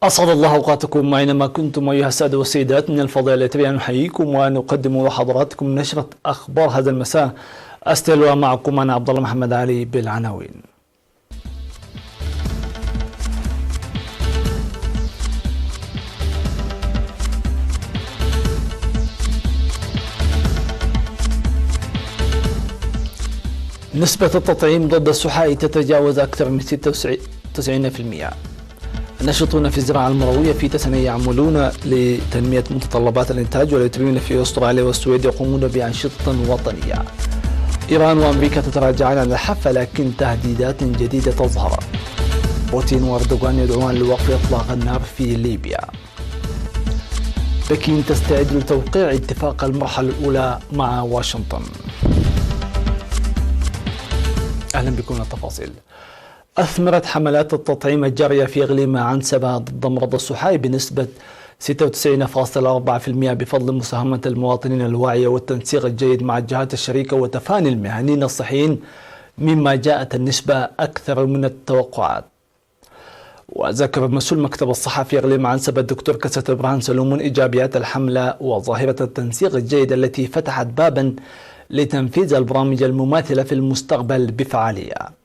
أسعد الله أوقاتكم أينما كنتم أيها السادة والسيدات. من الفضيلة أن نحييكم ونقدم لحضراتكم نشرة أخبار هذا المساء. أستلوا معكم أنا عبد الله محمد علي بالعناوين. نسبة التطعيم ضد السحائي تتجاوز أكثر من 96%. الناشطون في الزراعة المروية في تسنية يعملون لتنمية متطلبات الإنتاج، والإثيوبيين في أستراليا والسويد يقومون بأنشطة وطنية. إيران وأمريكا تتراجعان عن الحفة لكن تهديدات جديدة تظهر. بوتين وأردوغان يدعوان لوقف إطلاق النار في ليبيا. بكين تستعد لتوقيع اتفاق المرحلة الأولى مع واشنطن. أهلا بكم. التفاصيل. أثمرت حملات التطعيم الجارية في إقليم عنسبة ضد مرض السحائي بنسبة 96.4% بفضل مساهمة المواطنين الواعية والتنسيق الجيد مع الجهات الشريكة وتفاني المهنيين الصحيين، مما جاءت النسبة أكثر من التوقعات. وذكر مسؤول مكتب الصحة في إقليم عنسبة الدكتور كسة برهان سلومون إيجابيات الحملة وظاهرة التنسيق الجيد التي فتحت بابا لتنفيذ البرامج المماثلة في المستقبل بفعالية.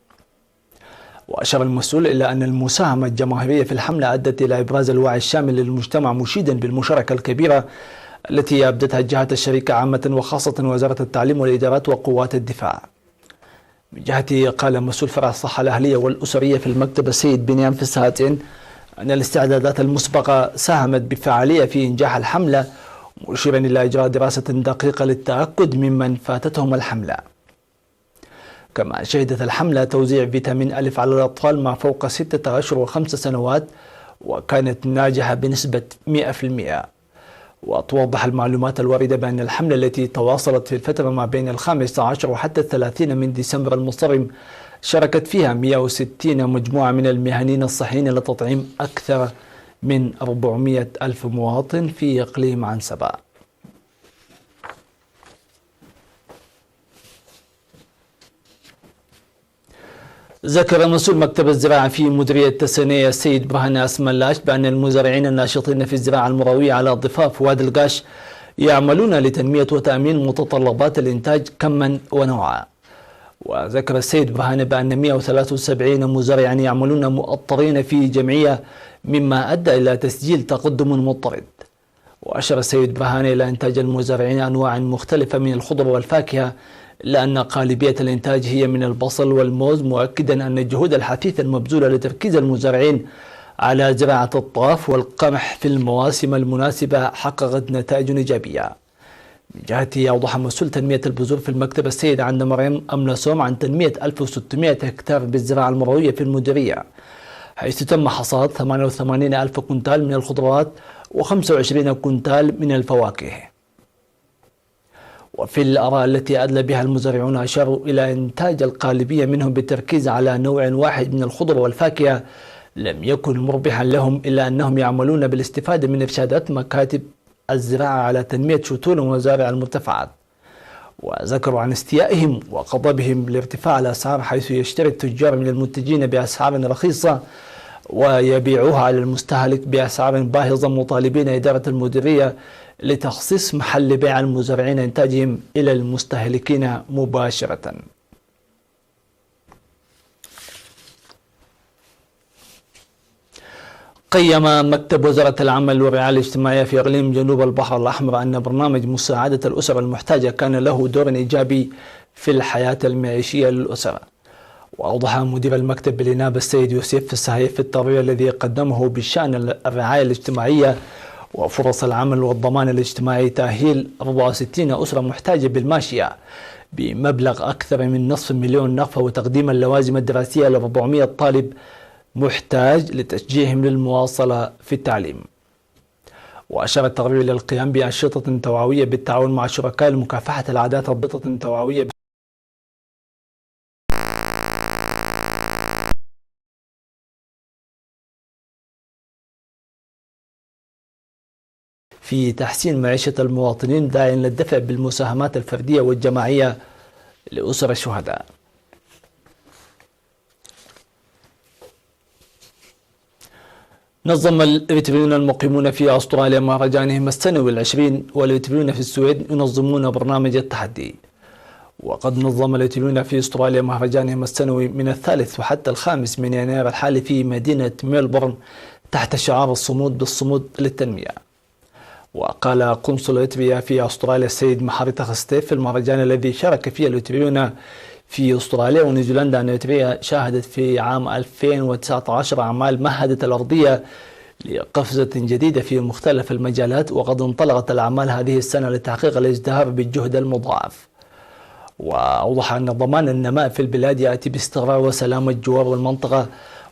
وأشار المسؤول إلى أن المساهمة الجماهيرية في الحملة أدت إلى إبراز الوعي الشامل للمجتمع، مشيدا بالمشاركة الكبيرة التي أبدتها الجهات الشريكة عامة وخاصة وزارة التعليم والإدارات وقوات الدفاع. من جهته قال مسؤول فرع الصحة الأهلية والأسرية في المكتب السيد بنيام فساتين أن الاستعدادات المسبقة ساهمت بفعالية في إنجاح الحملة، مشيرا إلى إجراء دراسة دقيقة للتأكد ممن فاتتهم الحملة. كما شهدت الحملة توزيع فيتامين ألف على الأطفال ما فوق 6 أشهر و5 سنوات، وكانت ناجحة بنسبة 100%. وتوضح المعلومات الواردة بأن الحملة التي تواصلت في الفترة ما بين 15 وحتى 30 من ديسمبر المنصرم شاركت فيها 160 مجموعة من المهنيين الصحيين لتطعيم أكثر من 400 ألف مواطن في إقليم عنسبة. ذكر مسؤول مكتب الزراعة في مديرية تسنية السيد برهان أسملاش بأن المزارعين الناشطين في الزراعة المروية على ضفاف وادي القاش يعملون لتنمية وتأمين متطلبات الإنتاج كما ونوعا. وذكر السيد برهان بأن 173 مزارعا يعملون مؤطرين في جمعية، مما أدى إلى تسجيل تقدم مضطرد. وأشار السيد برهان إلى إنتاج المزارعين أنواع مختلفة من الخضر والفاكهة، لأن غالبية الإنتاج هي من البصل والموز، مؤكدا أن الجهود الحثيثة المبذولة لتركيز المزارعين على زراعة الطاف والقمح في المواسم المناسبة حققت نتائج إيجابية. من جهته أوضح مسؤول تنمية البذور في المكتب السيد عند مريم أملسوم عن تنمية 1600 هكتار بالزراعة المروية في المديرية، حيث تم حصاد 88 ألف كنتال من الخضروات و25 كنتال من الفواكه. وفي الآراء التي أدلى بها المزارعون أشاروا إلى إنتاج الغالبية منهم بالتركيز على نوع واحد من الخضر والفاكهة لم يكن مربحا لهم، إلا أنهم يعملون بالاستفادة من إرشادات مكاتب الزراعة على تنمية شتون ومزارع المرتفعات. وذكروا عن استيائهم وغضبهم لارتفاع الأسعار، حيث يشتري التجار من المنتجين بأسعار رخيصة ويبيعوها على المستهلك بأسعار باهظة، مطالبين إدارة المديرية لتخصيص محل بيع المزارعين إنتاجهم إلى المستهلكين مباشرة. قيم مكتب وزارة العمل والرعاية الاجتماعية في إقليم جنوب البحر الأحمر أن برنامج مساعدة الأسر المحتاجة كان له دور إيجابي في الحياة المعيشية للأسرة. وأوضح مدير المكتب بالإنابة السيد يوسف السهيف في التقرير الذي قدمه بشأن الرعاية الاجتماعية وفرص العمل والضمان الاجتماعي تأهيل 64 أسرة محتاجة بالماشية بمبلغ أكثر من نصف مليون نقفة، وتقديم اللوازم الدراسية ل 400 طالب محتاج لتشجيعهم للمواصلة في التعليم. وأشار التقرير إلى القيام بأنشطة توعوية بالتعاون مع شركاء لمكافحة العادات الضبطة توعوية في تحسين معيشة المواطنين، داعيا للدفع بالمساهمات الفردية والجماعية لأسر الشهداء. نظم الإريتريون المقيمون في أستراليا مهرجانهم السنوي العشرين، والإريتريون في السويد ينظمون برنامج التحدي. وقد نظم الإريتريون في أستراليا مهرجانهم السنوي من 3 وحتى 5 من يناير الحالي في مدينة ميلبورن تحت شعار الصمود بالصمود للتنمية. وقال قنصل إريتريا في أستراليا السيد محاريتا خستيف في المهرجان الذي شارك فيه الإريتريون في أستراليا ونيوزيلندا أن إريتريا شاهدت في عام 2019 أعمال مهدت الأرضية لقفزة جديدة في مختلف المجالات، وقد انطلقت الأعمال هذه السنة لتحقيق الازدهار بالجهد المضاعف. وأوضح أن ضمان النماء في البلاد يأتي باستقرار وسلام الجوار والمنطقة،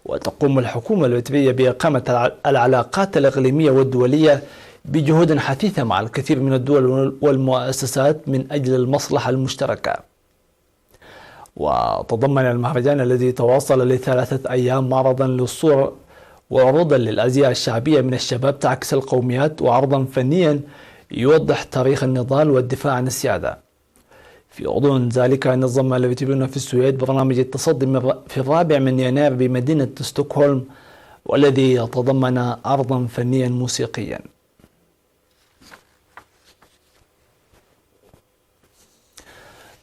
وتقوم الحكومة الإريترية بإقامة العلاقات الإقليمية والدولية بجهود حثيثة مع الكثير من الدول والمؤسسات من أجل المصلحة المشتركة. وتضمن المهرجان الذي تواصل ل3 أيام معرضا للصور وعروضا للأزياء الشعبية من الشباب تعكس القوميات، وعرضا فنيا يوضح تاريخ النضال والدفاع عن السيادة. في غضون ذلك نظم الإريتريون في السويد برنامج التصدي في 4 من يناير بمدينة ستوكهولم، والذي يتضمن عرضا فنيا موسيقيا.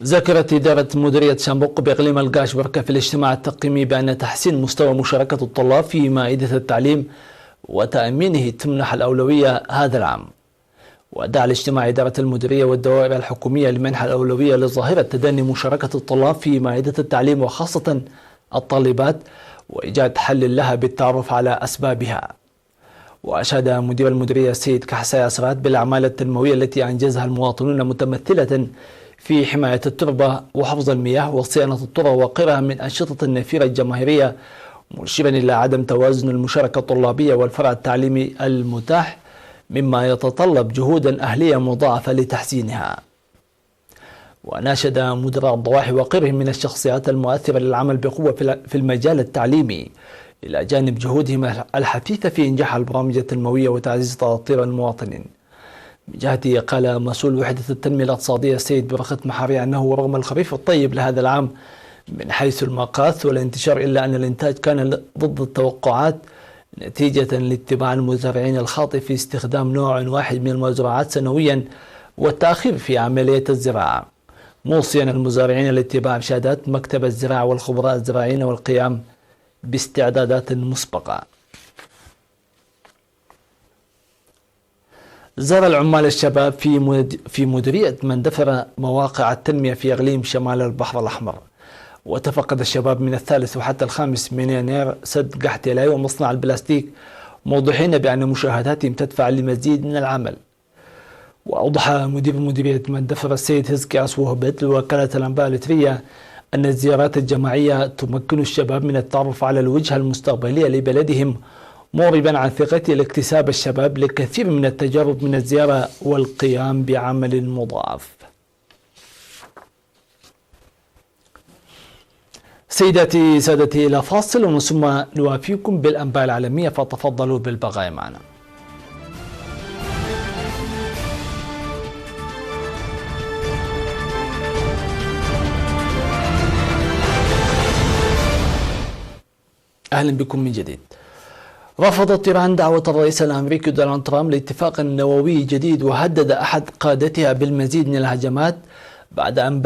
ذكرت إدارة مديرية شامبوق بإقليم القاشبركة في الاجتماع التقييمي بأن تحسين مستوى مشاركة الطلاب في مائدة التعليم وتأمينه تمنح الأولوية هذا العام. ودعا الاجتماع إدارة المديرية والدوائر الحكومية لمنح الأولوية لظاهرة تدني مشاركة الطلاب في مائدة التعليم وخاصة الطالبات، وإيجاد حل لها بالتعرف على أسبابها. وأشاد مدير المديرية السيد كحساي أسرات بالأعمال التنموية التي أنجزها المواطنون متمثلة في حماية التربة وحفظ المياه وصيانة الطرق وغيرها من أنشطة النافرة الجماهيرية، مشيرا إلى عدم توازن المشاركة الطلابية والفرع التعليمي المتاح مما يتطلب جهودا أهلية مضاعفة لتحسينها. وناشد مدراء الضواحي وغيرهم من الشخصيات المؤثرة للعمل بقوة في المجال التعليمي إلى جانب جهودهم الحثيثة في إنجاح البرامج التنموية وتعزيز تأطير المواطنين. من جهته قال مسؤول وحدة التنمية الاقتصادية السيد برخت محاري أنه رغم الخريف الطيب لهذا العام من حيث المقاس والانتشار، إلا أن الإنتاج كان ضد التوقعات نتيجة لاتباع المزارعين الخاطئ في استخدام نوع واحد من المزروعات سنويا والتأخير في عملية الزراعة، موصيا المزارعين لاتباع إرشادات مكتب الزراعة والخبراء الزراعيين والقيام باستعدادات مسبقة. زار العمال الشباب في مديرية مندفر مواقع التنمية في إقليم شمال البحر الأحمر، وتفقد الشباب من 3 وحتى 5 من يناير سد قحتيلاي ومصنع البلاستيك، موضحين بأن مشاهداتهم تدفع لمزيد من العمل. وأوضح مدير مديرية مندفر السيد هزكياس وهبت لوكالة الأنباء الإريترية أن الزيارات الجماعية تمكن الشباب من التعرف على الوجهة المستقبلية لبلدهم، موربا عن ثقته لاكتساب الشباب لكثير من التجارب من الزيارة والقيام بعمل مضاعف. سيداتي سادتي إلى فاصل ومن ثم نوافيكم بالأنباء العالمية، فتفضلوا بالبقاء معنا. أهلا بكم من جديد. رفضت إيران دعوة الرئيس الأمريكي دونالد ترامب لاتفاق نووي جديد، وهدد أحد قادتها بالمزيد من الهجمات بعد أن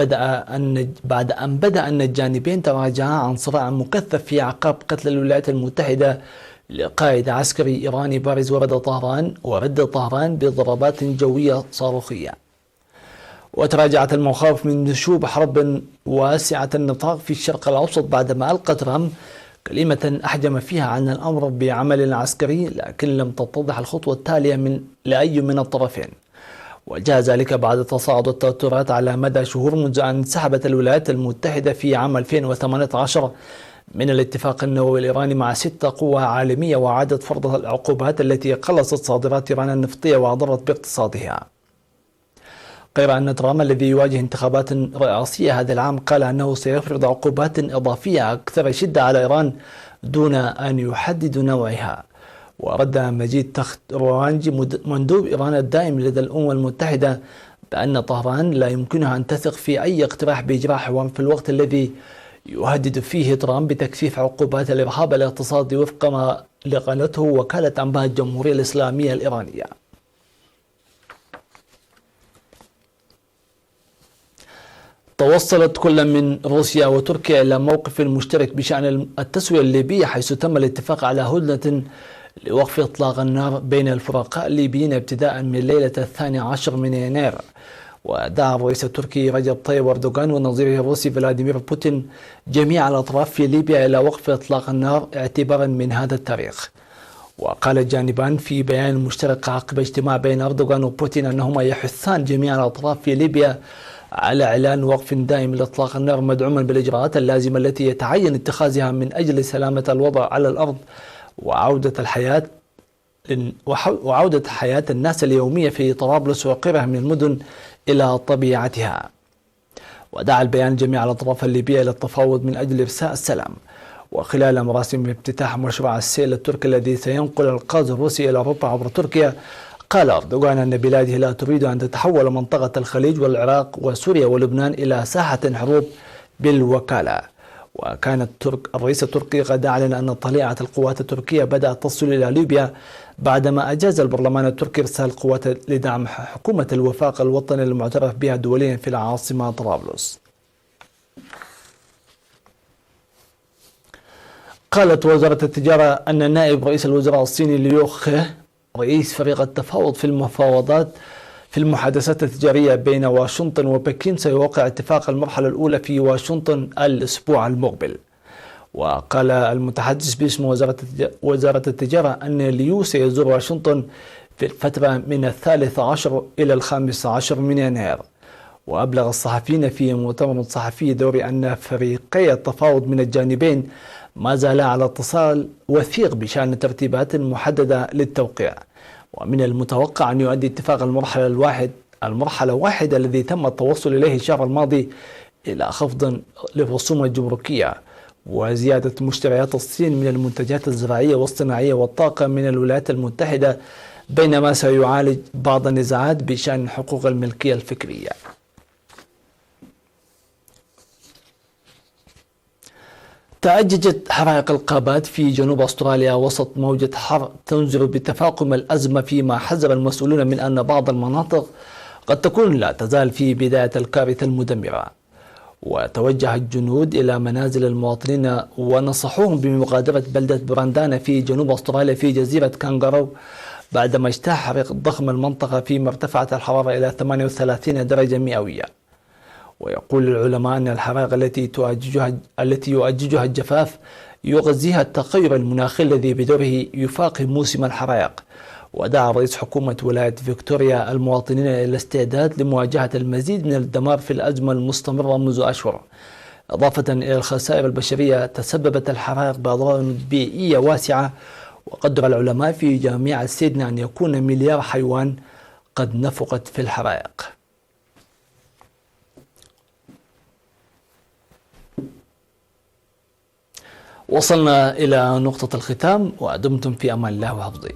بدأ أن الجانبين تراجعا عن صراع مكثف في أعقاب قتل الولايات المتحدة لقائد عسكري إيراني بارز ورد طهران بضربات جوية صاروخية. وتراجعت المخاوف من نشوب حرب واسعة النطاق في الشرق الأوسط بعدما ألقى ترامب كلمة أحجم فيها عن الأمر بعمل عسكري، لكن لم تتضح الخطوة التالية لأي من الطرفين. وجاء ذلك بعد تصاعد التوترات على مدى شهور منذ أن انسحبت الولايات المتحدة في عام 2018 من الاتفاق النووي الإيراني مع 6 قوى عالمية، وعادت فرض العقوبات التي قلصت صادرات إيران النفطية وأضرت باقتصادها. غير أن ترامب الذي يواجه انتخابات رئاسية هذا العام قال أنه سيفرض عقوبات إضافية أكثر شدة على إيران دون أن يحدد نوعها. ورد مجيد تخت روانجي مندوب إيران الدائم لدى الأمم المتحدة بأن طهران لا يمكنها أن تثق في أي اقتراح بإجراء حوار في الوقت الذي يهدد فيه ترامب بتكثيف عقوبات الإرهاب الاقتصادي وفق ما اللي قالته وكالة أنباء الجمهورية الإسلامية الإيرانية. توصلت كل من روسيا وتركيا إلى موقف مشترك بشأن التسوية الليبية، حيث تم الاتفاق على هدنة لوقف إطلاق النار بين الفرقاء الليبيين ابتداء من ليلة 12 من يناير. ودعا الرئيس التركي رجب طيب أردوغان ونظيره الروسي فلاديمير بوتين جميع الأطراف في ليبيا إلى وقف إطلاق النار اعتبارا من هذا التاريخ. وقال الجانبان في بيان مشترك عقب اجتماع بين أردوغان وبوتين أنهما يحثان جميع الأطراف في ليبيا على إعلان وقف دائم لإطلاق النار مدعوما بالإجراءات اللازمة التي يتعين اتخاذها من أجل سلامة الوضع على الأرض وعودة حياة الناس اليومية في طرابلس وغيرها من المدن إلى طبيعتها. ودعا البيان جميع الأطراف الليبية إلى التفاوض من أجل إرساء السلام. وخلال مراسم افتتاح مشروع السيل التركي الذي سينقل الغاز الروسي إلى أوروبا عبر تركيا، قال أردوغان أن بلاده لا تريد أن تتحول منطقة الخليج والعراق وسوريا ولبنان إلى ساحة حروب بالوكالة. وكان الرئيس التركي قد أعلن أن طليعة القوات التركية بدأت تصل إلى ليبيا بعدما أجاز البرلمان التركي إرسال قوات لدعم حكومة الوفاق الوطني المعترف بها دوليا في العاصمة طرابلس. قالت وزارة التجارة أن نائب رئيس الوزراء الصيني ليو خيه رئيس فريق التفاوض في المحادثات التجارية بين واشنطن وبكين سيوقع اتفاق المرحلة الأولى في واشنطن الأسبوع المقبل. وقال المتحدث باسم وزارة التجارة أن ليو سيزور واشنطن في الفترة من 13 إلى 15 من يناير. وأبلغ الصحفيين في مؤتمر صحفي دوري أن فريقي التفاوض من الجانبين ما زال على اتصال وثيق بشأن ترتيبات محددة للتوقيع. ومن المتوقع أن يؤدي اتفاق المرحلة واحدة الذي تم التوصل إليه الشهر الماضي إلى خفض للرسوم الجمركية وزيادة مشتريات الصين من المنتجات الزراعية والصناعية والطاقة من الولايات المتحدة، بينما سيعالج بعض النزاعات بشأن حقوق الملكية الفكرية. تأججت حرائق الغابات في جنوب أستراليا وسط موجة حر تنذر بتفاقم الأزمة، فيما حذر المسؤولون من أن بعض المناطق قد تكون لا تزال في بداية الكارثة المدمرة. وتوجه الجنود إلى منازل المواطنين ونصحوهم بمغادرة بلدة براندانا في جنوب أستراليا في جزيرة كانغارو بعدما اجتاح حريق ضخم المنطقة فيما ارتفعت الحرارة إلى 38 درجة مئوية. ويقول العلماء أن الحرائق التي يؤججها الجفاف يغذيها التغير المناخي الذي بدوره يفاقم موسم الحرائق. ودعا رئيس حكومة ولاية فيكتوريا المواطنين إلى الاستعداد لمواجهة المزيد من الدمار في الأزمة المستمرة منذ أشهر، إضافة إلى الخسائر البشرية تسببت الحرائق بأضرار بيئية واسعة. وقدر العلماء في جامعة سيدنey أن يكون مليار حيوان قد نفقت في الحرائق. وصلنا إلى نقطة الختام، ودمتم في أمان الله وحفظه.